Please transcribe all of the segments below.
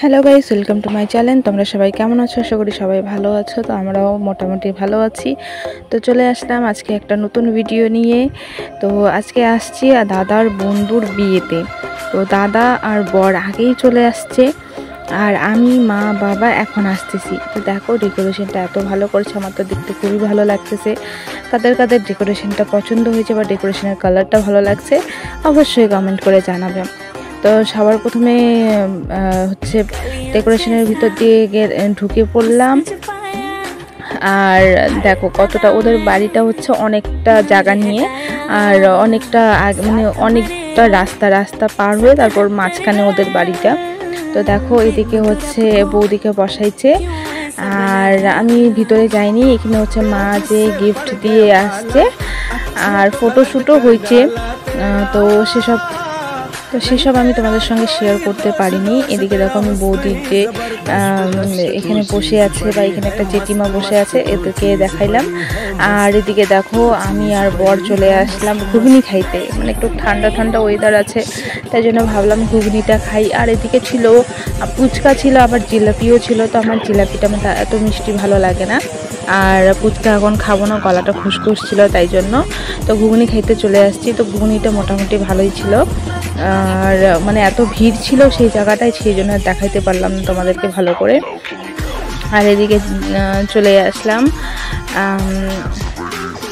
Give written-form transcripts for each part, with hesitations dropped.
Hello guys, welcome to my channel. তোমরা সবাই কেমন আছো? আশা করি সবাই ভালো আছো। তো আমরাও মোটামুটি ভালো আছি। তো চলে আসলাম আজকে একটা নতুন ভিডিও নিয়ে। তো আজকে আসছি দাদার বন্ধুর বিয়েতে। তো দাদা আর বর আগেই চলে আসছে, আর আমি মা বাবা এখন আসতেছি। তো দেখো ডেকোরেশনটা এত ভালো করেছে, আমার তো দেখতে খুবই ভালো লাগতেছে। কাদের কাদের ডেকোরেশনটা পছন্দ হয়েছে বা ডেকোরেশনের কালারটা ভালো লাগছে অবশ্যই কমেন্ট করে জানাবে। তো সবার প্রথমে হচ্ছে ডেকোরেশনের ভিতর দিয়ে ঢুকে পড়লাম। আর দেখো কতটা ওদের বাড়িটা হচ্ছে অনেকটা জায়গা নিয়ে, আর অনেকটা মানে অনেকটা রাস্তা পার হয়ে তারপর মাঝখানে ওদের বাড়িটা। তো দেখো এদিকে হচ্ছে বৌদিকে বসাইছে, আর আমি ভিতরে যাইনি। এখানে হচ্ছে মা যে গিফট দিয়ে আসছে, আর ফটোশ্যুটও হয়েছে। তো সেসব আমি তোমাদের সঙ্গে শেয়ার করতে পারিনি। এদিকে দেখো আমি বৌদির যে এখানে বসে আছে বা এখানে একটা জেঠিমা বসে আছে, এদেরকে দেখাইলাম। আর এদিকে দেখো আমি আর বর চলে আসলাম ঘুগনি খাইতে। মানে একটু ঠান্ডা ঠান্ডা ওয়েদার আছে, তাই জন্য ভাবলাম ঘুগনিটা খাই। আর এদিকে ছিল ফুচকা, ছিল আবার জিলাপিও ছিল। তো আমার জিলাপিটা আমার এত মিষ্টি ভালো লাগে না, আর ফুচকা এখন খাবো না, গলাটা খুসখুস ছিল তাই জন্য। তো ঘুগনি খাইতে চলে আসছি। তো ঘুগনিটা মোটামুটি ভালোই ছিল, আর মানে এত ভিড় ছিল সেই জায়গাটায়, সেই জন্য দেখাইতে পারলাম না তোমাদেরকে ভালো করে। আর এদিকে চলে আসলাম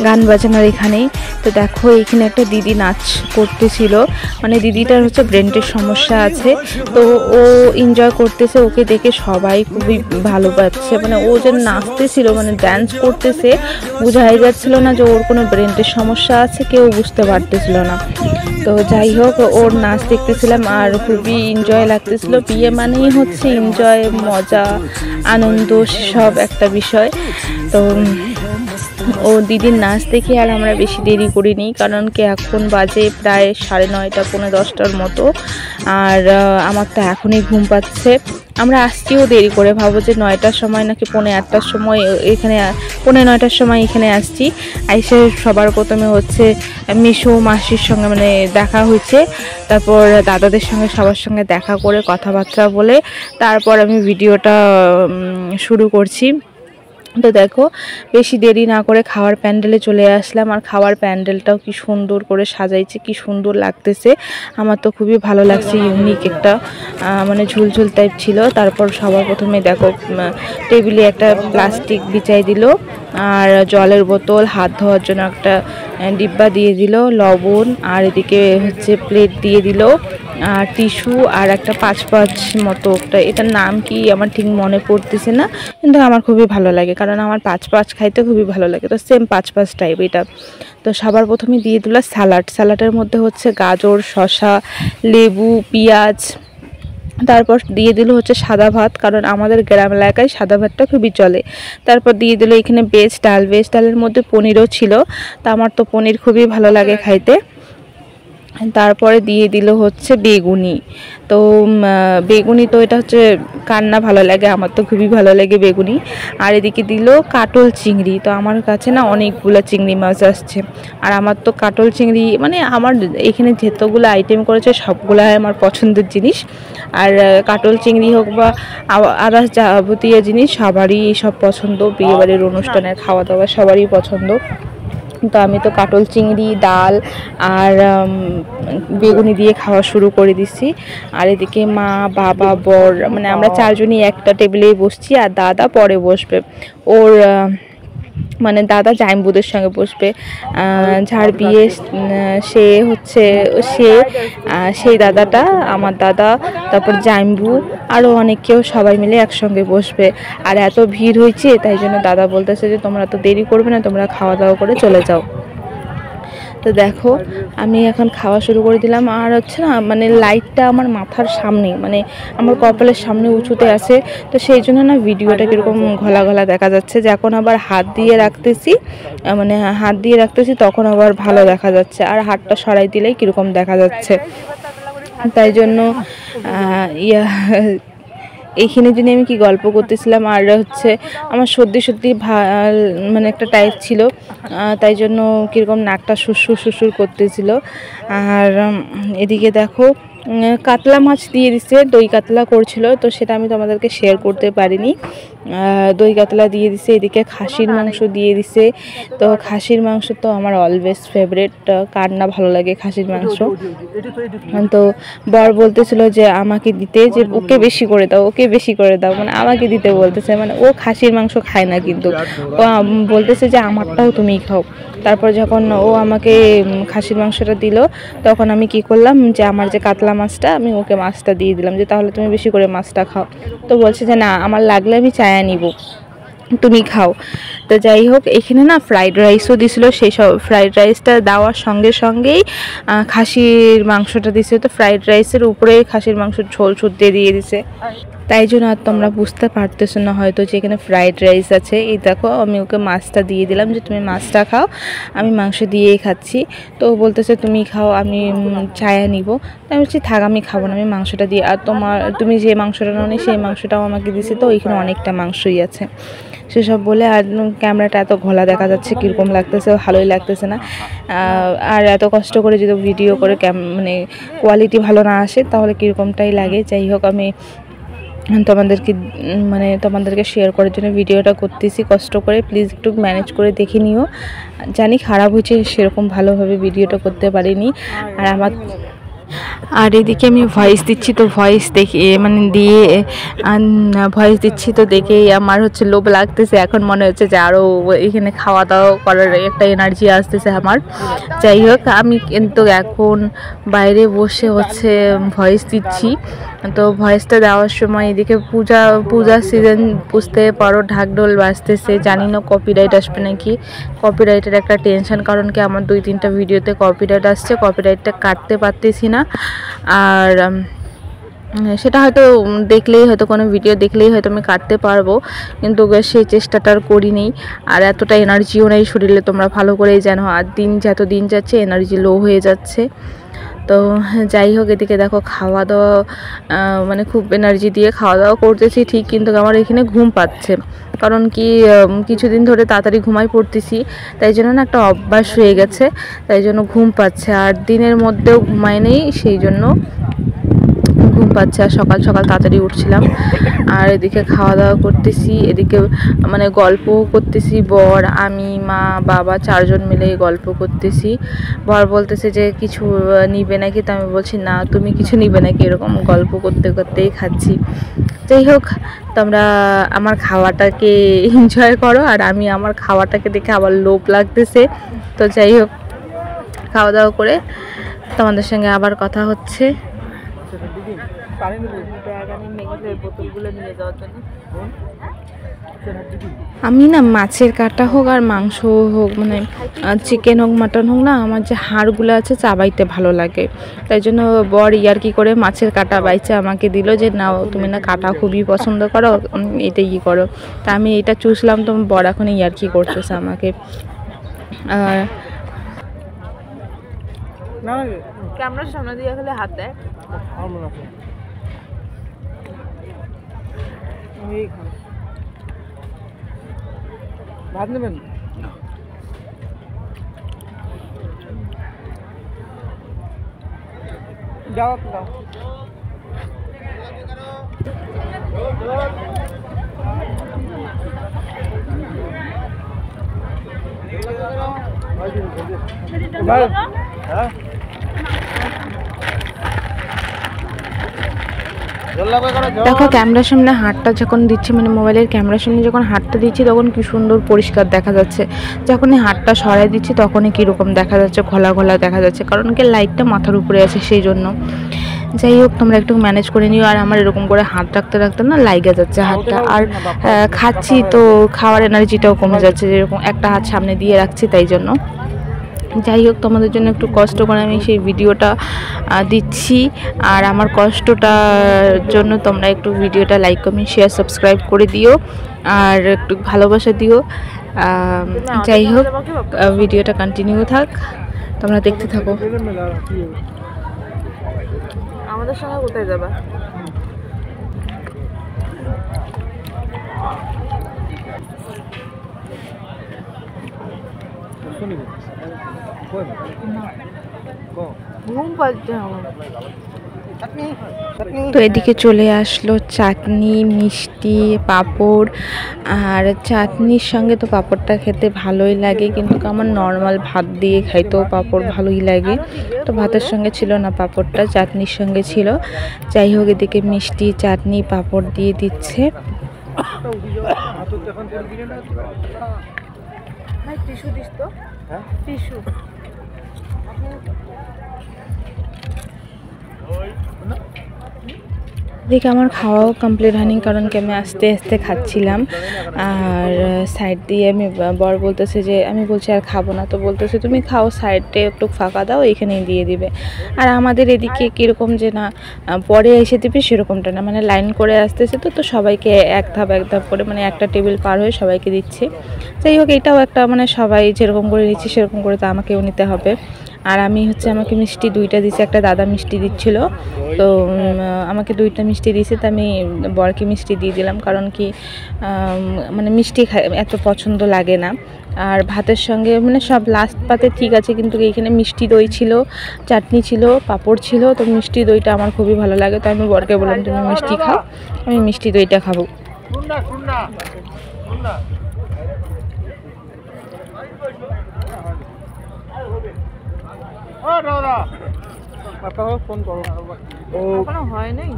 গান বাজনার এখানেই। তো দেখো এখানে একটা দিদি নাচ করতেছিল, মানে দিদিটার হচ্ছে ব্রেনের সমস্যা আছে। তো ও এনজয় করতেছে, ওকে দেখে সবাই খুবই ভালো পাচ্ছে। মানে ও যে নাচতেছিল, মানে ডান্স করতেছে, বোঝাই যাচ্ছিল না যে ওর কোনো ব্রেনের সমস্যা আছে, কেউ বুঝতে পারতেছিল না। তো যাই হোক, ওর নাচ দেখতেছিলাম আর খুবই এনজয় লাগতেছিল। বিয়ে মানেই হচ্ছে এনজয়, মজা, আনন্দ, সব একটা বিষয়। তো ও দিদির নাচ দেখে আর আমরা বেশি দেরি করিনি, কারণ কি এখন বাজে প্রায় 9:30 পৌনে 10টার মতো। আর আমার তো এখনই ঘুম পাচ্ছে। আমরা আসছিও দেরি করে, ভাবো যে 9টার সময় নাকি পৌনে 8টার সময় এখানে, পৌনে 9টার সময় এখানে আসছি। আইসে সবার প্রথমে হচ্ছে মিশু মাসির সঙ্গে মানে দেখা হয়েছে, তারপর দাদাদের সঙ্গে সবার সঙ্গে দেখা করে কথাবার্তা বলে তারপর আমি ভিডিওটা শুরু করছি। তো দেখো বেশি দেরি না করে খাওয়ার প্যান্ডেলে চলে আসলাম, আর খাওয়ার প্যান্ডেলটাও কি সুন্দর করে সাজাইছে, কি সুন্দর লাগতেছে। আমার তো খুবই ভালো লাগছে, ইউনিক একটা মানে ঝুলঝুল টাইপ ছিল। তারপর সবার প্রথমে দেখো টেবিলে একটা প্লাস্টিক বিছাই দিল, আর জলের বোতল, হাত ধোয়ার জন্য একটা ডিব্বা দিয়ে দিল, লবণ, আর এদিকে হচ্ছে প্লেট দিয়ে দিল, আর টিস্যু, আর একটা 5 মতো একটা, এটার নাম কি আমার ঠিক মনে পড়তেছে না, কিন্তু আমার খুবই ভালো লাগে, কারণ আমার 5 খাইতে খুবই ভালো লাগে। তো সেম 5 টাইপ এটা। তো সবার প্রথমে দিয়ে দিল স্যালাডের মধ্যে হচ্ছে গাজর, শসা, লেবু, পেঁয়াজ। তারপর দিয়ে দিল হচ্ছে সাদা ভাত, কারণ আমাদের গ্রাম এলাকায় সাদা ভাতটা খুবই চলে। তারপর দিয়ে দিল এখানে ভেজ ডালের মধ্যে পনিরও ছিল। তা আমার তো পনির খুবই ভালো লাগে খাইতে। তারপরে দিয়ে দিল হচ্ছে বেগুনি। তো বেগুনি তো এটা হচ্ছে কার না ভালো লাগে, আমার তো খুবই ভালো লাগে বেগুনি। আর এদিকে দিল কাটল চিংড়ি। তো আমার কাছে না অনেকগুলো চিংড়ি মাছ আসছে, আর আমার তো কাটল চিংড়ি মানে আমার এখানে যতগুলো আইটেম করেছে সবগুলাই আমার পছন্দের জিনিস। আর কাটল চিংড়ি হোক বা আদার্স যাবতীয় জিনিস সবারই সব পছন্দ, বিয়েবাড়ির অনুষ্ঠানের খাওয়া দাওয়া সবারই পছন্দ। তো আমি তো কাটল চিংড়ি, ডাল আর বেগুনি দিয়ে খাওয়া শুরু করে দিছি। আর এদিকে মা বাবা বর মানে আমরা 4 জনই একটা টেবিলেই বসছি, আর দাদা পরে বসবে। ওর মানে দাদা জাইম্বুদের সঙ্গে বসবে, যার বিয়ে সে হচ্ছে সেই দাদাটা আমার দাদা, তারপর জাইম্বু, আরও অনেকেও সবাই মিলে একসঙ্গে বসবে। আর এত ভিড় হয়েছে তাই জন্য দাদা বলতেছে যে তোমরা তো দেরি করবে না, তোমরা খাওয়া দাওয়া করে চলে যাও। তো দেখো আমি এখন খাওয়া শুরু করে দিলাম। আর হচ্ছে না মানে লাইটটা আমার মাথার সামনে, মানে আমার কপালের সামনে উঁচুতে আছে, তো সেই জন্য না ভিডিওটা কীরকম ঘোলা ঘোলা দেখা যাচ্ছে। যখন আবার হাত দিয়ে রাখতেছি তখন আবার ভালো দেখা যাচ্ছে, আর হাতটা সরাই দিলেই কীরকম দেখা যাচ্ছে। তাই জন্য এইখানে যদি আমি কি গল্প করতেছিলাম, আর হচ্ছে আমার সর্দি মানে একটা টাইপ ছিল, তাই জন্য কীরকম নাকটা সুরসুর করতেছিল। আর এদিকে দেখো কাতলা মাছ দিয়ে দিছে, দই কাতলা করছিল, তো সেটা আমি তোমাদেরকে শেয়ার করতে পারিনি। দই কাতলা দিয়ে দিছে, এদিকে খাসির মাংস দিয়ে দিছে। তো খাসির মাংস তো আমার অলওয়েজ ফেভারিট, কার না ভালো লাগে খাসির মাংস। তো বর বলতেছিল যে আমাকে দিতে, যে ওকে বেশি করে দাও, ওকে বেশি করে দাও, মানে আমাকে দিতে বলতেছে। মানে ও খাসির মাংস খায় না, কিন্তু ও বলতেছে যে আমারটাও তুমি খাও। তারপর যখন ও আমাকে খাসির মাংসটা দিল, তখন আমি কি করলাম, যে আমার যে কাতলা মাছটা, আমি ওকে মাছটা দিয়ে দিলাম, যে তাহলে তুমি বেশি করে মাছটা খাও। তো বলছে যে না, আমার লাগলে আমি চায়া নিব, তুমি খাও। তো যাই হোক, এখানে না ফ্রাইড রাইসও দিছিল। সেই সব ফ্রাইড রাইসটা দেওয়ার সঙ্গে সঙ্গেই খাসির মাংসটা দিছে। তো ফ্রাইড রাইসের উপরে খাসির মাংসের ঝোল ছুটতে দিয়ে দিছে। তাই জন্য আর তোমরা বুঝতে পারতেছো না হয়তো যে এখানে ফ্রাইড রাইস আছে। এই দেখো, আমি ওকে মাছটা দিয়ে দিলাম, যে তুমি মাছটা খাও, আমি মাংস দিয়েই খাচ্ছি। তো ও বলতেছে তুমি খাও, আমি চায়া নিব। আমি বলছি থাক, আমি খাবো না, আমি মাংসটা দিয়ে, আর তুমি যে মাংসটা নাও সেই মাংসটাও আমাকে দিছে। তো ওইখানে অনেকটা মাংসই আছে সেসব বলে। আর ক্যামেরাটা এত ঘোলা দেখা যাচ্ছে, কীরকম লাগতেছে, ভালোই লাগতেছে না। আর এত কষ্ট করে যদি ভিডিও করে মানে কোয়ালিটি ভালো না আসে, তাহলে কীরকমটাই লাগে। যাই হোক, আমি তোমাদেরকে শেয়ার করার জন্য ভিডিওটা করতেছি কষ্ট করে। প্লিজ একটু ম্যানেজ করে দেখে নিও। জানি খারাপ হয়েছে, সেরকম ভালোভাবে ভিডিওটা করতে পারিনি। আর এদিকে আমি ভয়েস দিচ্ছি, তো ভয়েস দেখে দিয়ে ভয়েস দিচ্ছি, তো দেখেই আমার লোভ লাগতেছে। এখন মনে হচ্ছে যে আরও এখানে খাওয়া দাওয়া করার একটা এনার্জি আসতেছে আমার। যাই হোক, আমি কিন্তু এখন বাইরে বসে ভয়েস দিচ্ছি। তো ভয়েসটা দেওয়ার সময় এদিকে পূজার সিজন, বুঝতে পারো, ঢাকঢোল বাজতেছে। জানি না কপিরাইট আসবে নাকি, কপিরাইটের একটা টেনশন, কারণ কি আমার 2-3টা ভিডিওতে কপিরাইট আসছে, কপিরাইটটা কাটতে পারতেছি না। আর সেটা হয়তো দেখলেই, হয়তো কোনো ভিডিও দেখলেই হয়তো আমি কাটতে পারবো, কিন্তু সেই চেষ্টাটা আর করিনি। আর এতটা এনার্জিও নেই শরীরে, তোমরা ভালো করেই জানো। আর যত দিন যাচ্ছে এনার্জি লো হয়ে যাচ্ছে। তো যাই হোক, এদিকে দেখো খাওয়া দাওয়া, মানে খুব এনার্জি দিয়ে খাওয়া দাওয়া করতেছি ঠিক, কিন্তু আমার এখানে ঘুম পাচ্ছে। কারণ কি, কিছুদিন ধরে তাড়াতাড়ি ঘুমাই পড়তেছি, তাই জন্য না একটা অভ্যাস হয়ে গেছে, তাই জন্য ঘুম পাচ্ছে। আর দিনের মধ্যেও ঘুমাই নেই, সেই জন্য ঘুম পাচ্ছে। আর সকাল সকাল তাড়াতাড়ি উঠছিলাম। আর এদিকে খাওয়া দাওয়া করতেছি, এদিকে মানে গল্পও করতেছি। বর, আমি, মা, বাবা 4 জন মিলে গল্প করতেছি। বর বলতেছে যে কিছু নিবে নাকি, তো আমি বলছি না, তুমি কিছু নিবে নাকি, এরকম গল্প করতে করতেই খাচ্ছি। যাই হোক, তোমরা আমার খাওয়াটাকে এনজয় করো, আর আমি আমার খাওয়াটাকে দেখে আবার লোভ লাগতেছে। তো যাই হোক, খাওয়া দাওয়া করে তোমাদের সঙ্গে আবার কথা হচ্ছে। আমি না মাছের কাটা হোক আর মাংস হোক, মানে চিকেন হোক মাটন হোক না, আমার যে হাড়গুলো আছে চাবাইতে ভালো লাগে। তাই জন্য বর ইয়ার্কি করে মাছের কাটা বাইচে আমাকে দিল, যে নাও, তুমি না কাটা খুবই পছন্দ করো, এটা করো। তা আমি এটা চুষলাম, তো বর এখন ইয়ার্কি করতেছে আমাকে। ক্যামেরার সামনে দিয়ে খেলে হাত দেয়। ভাত নেবেন? যাও যাও। দেখো, ক্যামেরার সামনে হাতটা যখন দিচ্ছি, মানে মোবাইলের ক্যামেরার সামনে যখন হাতটা দিচ্ছি, তখন কি সুন্দর পরিষ্কার দেখা যাচ্ছে। যখনই হাতটা সরাই দিচ্ছি, তখনই কীরকম দেখা যাচ্ছে, ঘোলা ঘোলা দেখা যাচ্ছে, কারণ কি লাইটটা মাথার উপরে আছে, সেই জন্য। যাই হোক, তোমরা একটু ম্যানেজ করে নিও। আর আমার এরকম করে হাত রাখতে রাখতে না লাইগা যাচ্ছে হাতটা। আর খাচ্ছি তো খাওয়ার এনার্জিটাও কমে যাচ্ছে, যেরকম একটা হাত সামনে দিয়ে রাখছি, তাই জন্য। যাই হোক, তোমাদের জন্য একটু কষ্ট করে আমি সেই ভিডিওটা দিচ্ছি। আর আমার কষ্টটার জন্য তোমরা একটু ভিডিওটা লাইক, কমেন্ট, শেয়ার, সাবস্ক্রাইব করে দিও, আর একটু ভালোবাসা দিও। যাই হোক, ভিডিওটা কন্টিনিউ থাক, তোমরা দেখতে থাকো। আমাদের সঙ্গে কোথায় যাবা? ঘুম পাচ্ছে আমার। তো এদিকে চলে আসলো চাটনি, মিষ্টি, পাঁপড়। আর চাটনির সঙ্গে তো পাঁপড়টা খেতে ভালোই লাগে, কিন্তু আমার নর্মাল ভাত দিয়ে খাইতেও পাঁপড় ভালোই লাগে। তো ভাতের সঙ্গে ছিল না পাঁপড়টা, চাটনির সঙ্গে ছিল। যাই হোক, এদিকে মিষ্টি, চাটনি, পাঁপড় দিয়ে দিচ্ছে। দেখে আমার খাওয়াও কমপ্লিট হয়নি, কারণ কি আমি আস্তে আস্তে খাচ্ছিলাম। আর সাইড দিয়ে আমি বর বলতেছে যে, আমি বলছি আর খাবো না, তো বলতেছে তুমি খাও, সাইডে একটু ফাঁকা দাও, এখানেই দিয়ে দিবে। আর আমাদের এদিকে কীরকম যে না পরে এসে দিবে সেরকমটা না, মানে লাইন করে আসতেছে, তো সবাইকে এক ধাপ করে, মানে একটা টেবিল পার হয়ে সবাইকে দিচ্ছে। যাই হোক, এটাও একটা মানে সবাই যেরকম করে নিচ্ছে সেরকম করে তো আমাকেও নিতে হবে। আর আমি হচ্ছে, আমাকে মিষ্টি 2টা দিচ্ছে, একটা দাদা মিষ্টি দিচ্ছিল, তো আমাকে 2টা মিষ্টি দিয়েছে, তো আমি বরকে মিষ্টি দিয়ে দিলাম, কারণ কি মানে মিষ্টি এত পছন্দ লাগে না। আর ভাতের সঙ্গে মানে সব লাস্ট পাতে ঠিক আছে, কিন্তু এইখানে মিষ্টি দই ছিল, চাটনি ছিল, পাঁপড় ছিল, তো মিষ্টি দইটা আমার খুবই ভালো লাগে। তো আমি বরকে বললাম তুমি মিষ্টি খাও, আমি মিষ্টি দইটা খাবো। ফোন করো, এখনো হয় নাই,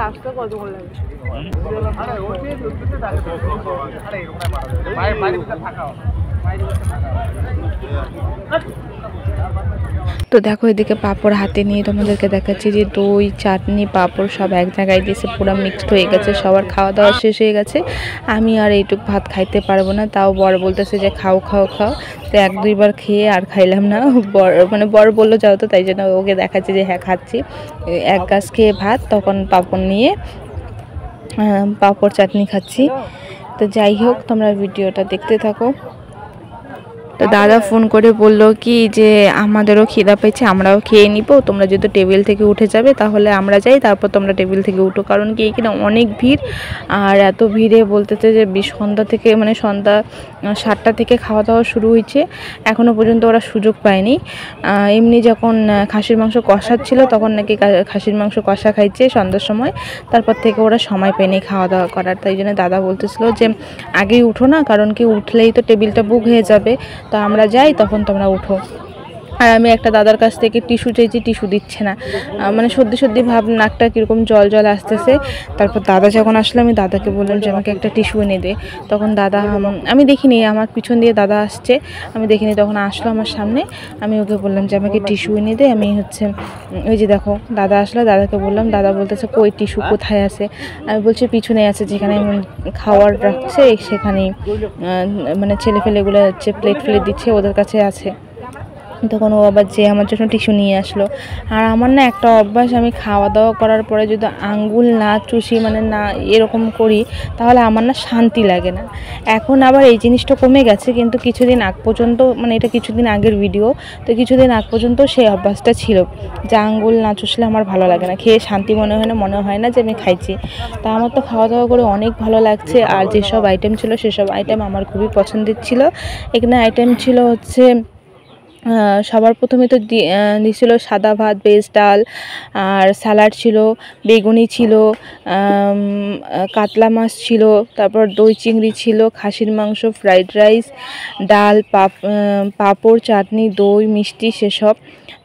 আসতে কত করে লাগবে? তো দেখো, এদিকে পাঁপড় হাতে নিয়ে তোমাদেরকে দেখাচ্ছি যে দই, চাটনি, পাঁপড় সব এক জায়গায় দিয়েছে, পুরো মিক্সড হয়ে গেছে, সবার খাওয়া দাওয়া শেষ হয়ে গেছে। আমি আর এইটুক ভাত খাইতে পারবো না, তাও বর বলতেছে যে খাও খাও খাও। তো 1-2বার খেয়ে আর খাইলাম না। বর বললো যাও, তো তাই জন্য ওকে দেখাচ্ছি যে হ্যাঁ খাচ্ছি। এক গাছ খেয়ে ভাত, তখন পাঁপড় নিয়ে পাঁপড় চাটনি খাচ্ছি। তো যাই হোক, তোমরা ভিডিওটা দেখতে থাকো। তো দাদা ফোন করে বলল কি যে আমাদেরও খিদা পেয়েছে, আমরাও খেয়ে নিব, তোমরা যদি টেবিল থেকে উঠে যাবে তাহলে আমরা যাই, তারপর তোমরা টেবিল থেকে উঠো, কারণ কি এখানে অনেক ভিড়। আর এত ভিড়ে বলতেছে যে সন্ধ্যা থেকে, মানে সন্ধ্যা 7টা থেকে খাওয়া দাওয়া শুরু হয়েছে, এখনও পর্যন্ত ওরা সুযোগ পায়নি। এমনি যখন খাসির মাংস কষাচ্ছিল তখন নাকি খাসির মাংস কষা খাইছে সন্ধ্যার সময়, তারপর থেকে ওরা সময় পায়নি খাওয়া দাওয়া করার। তাই জন্য দাদা বলতেছিল যে আগেই উঠো না, কারণ কি উঠলেই তো টেবিলটা বুক হয়ে যাবে, তো আমরা যাই, তখন তোমরা উঠো। আর আমি একটা দাদার কাছ থেকে টিস্যু চেয়েছি, টিস্যু দিচ্ছে না, মানে সর্দি সর্দি ভাব, নাকটা কীরকম জল জল আসতেছে। তারপর দাদা যখন আসলো, আমি দাদাকে বললাম যে আমাকে একটা টিস্যু এনে দে। তখন দাদা, আমি দেখিনি, আমার পিছন দিয়ে দাদা আসছে, আমি দেখিনি, তখন আসলো আমার সামনে। আমি ওকে বললাম যে আমাকে টিস্যু এনে দে। আমি হচ্ছে ওই যে দেখো দাদা আসলো, দাদাকে বললাম, দাদা বলতেছে কই টিস্যু কোথায় আছে? আমি বলছি পিছনে আছে, যেখানে খাওয়ার রাখছে সেখানেই, মানে ছেলে ফেলেগুলো হচ্ছে প্লেট ফেলে দিচ্ছে, ওদের কাছে আছে। তখন ও আবার যে আমার জন্য টিস্যু নিয়ে আসলো। আর আমার না একটা অভ্যাস, আমি খাওয়া দাওয়া করার পরে যদি আঙ্গুল না চুষি, মানে না এরকম করি, তাহলে আমার না শান্তি লাগে না। এখন আবার এই জিনিসটা কমে গেছে, কিন্তু কিছুদিন আগ পর্যন্ত, মানে এটা কিছুদিন আগের ভিডিও, তো কিছুদিন আগ পর্যন্ত সেই অভ্যাসটা ছিল যে আঙ্গুল না চুষলে আমার ভালো লাগে না, খেয়ে শান্তি মনে হয় না যে আমি খাইছি। তা আমার তো খাওয়া দাওয়া করে অনেক ভালো লাগছে। আর যেসব আইটেম ছিল সেসব আইটেম আমার খুবই পছন্দের ছিল। এখানে আইটেম ছিল হচ্ছে সবার প্রথমে তো দিয়েছিল সাদা ভাত, ভেজ ডাল, আর স্যালাড ছিল, বেগুনি ছিল, কাতলা মাছ ছিল, তারপর দই চিংড়ি ছিল, খাসির মাংস, ফ্রাইড রাইস, ডাল, পাঁপড়, চাটনি, দই, মিষ্টি, সেসব।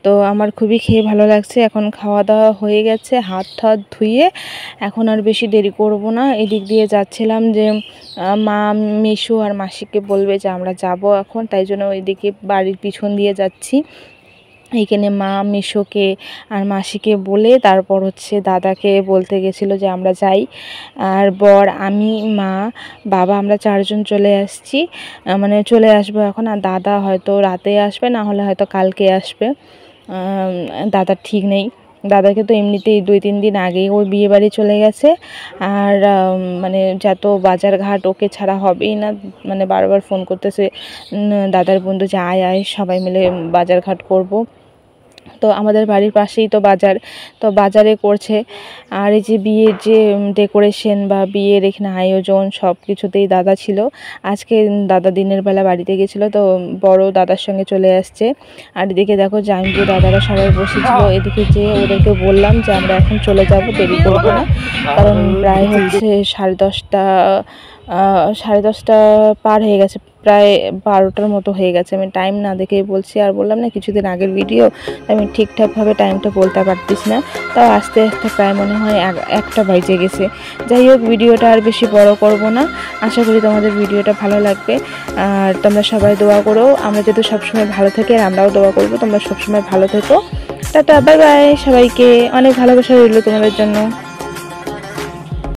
তো আমার খুবই খেয়ে ভালো লাগছে। এখন খাওয়া দাওয়া হয়ে গেছে, হাত ঠাত ধুয়ে এখন আর বেশি দেরি করব না। এদিক দিয়ে যাচ্ছিলাম যে মা, মেশো আর মাসিকে বলবে যে আমরা যাব এখন, তাই জন্য ওইদিকে বাড়ির পিছন দিয়ে যাচ্ছি। এইখানে মা, মেশোকে আর মাসিকে বলে তারপর হচ্ছে দাদাকে বলতে গেছিলো যে আমরা যাই। আর বর, আমি, মা, বাবা, আমরা 4জন চলে আসছি, মানে চলে আসবো এখন। আর দাদা হয়তো রাতে আসবে, না হলে হয়তো কালকে আসবে, দাদার ঠিক নেই। দাদাকে তো এমনিতেই 2-3 দিন আগেই ওর বিয়ে বাড়ি চলে গেছে। আর মানে যত বাজার ঘাট ওকে ছাড়া হবেই না, মানে বারবার ফোন করতেছে দাদার বন্ধু যে আয় আয়, সবাই মিলে বাজার ঘাট করব। তো তো আমাদের বাড়ির পাশেই তো বাজার, তো বাজারে করছে। আর এই যে বিয়ের যে ডেকোরেশন বা বিয়ের এখানে আয়োজন সব কিছুতেই দাদা ছিল। আজকে দাদা দিনের বেলা বাড়িতে গেছিলো, তো বড় দাদার সঙ্গে চলে আসছে। আর এদিকে দেখো জামিজু দাদারা সবাই বসেছিল। এদিকে যে ওদেরকে বললাম যে আমরা এখন চলে যাব, দেরি করবো না, কারণ প্রায় হচ্ছে 10:30 পার হয়ে গেছে, প্রায় 12টার মতো হয়ে গেছে। আমি টাইম না দেখেই বলছি, আর বললাম না কিছুদিন আগের ভিডিও, আমি ঠিকঠাকভাবে টাইমটা বলতে পারতেছি না। তাও আস্তে আস্তে প্রায় মনে হয় 1টা বেজে গেছে। যাই হোক, ভিডিওটা আর বেশি বড় করব না। আশা করি তোমাদের ভিডিওটা ভালো লাগবে, আর তোমরা সবাই দোয়া করো। আমরা যদি সবসময় ভালো থাকি, আর আমরাও দোয়া করবো তোমরা সবসময় ভালো থেকো। টাটা, বাই বাই সবাইকে, অনেক ভালোবাসা রইল তোমাদের জন্য।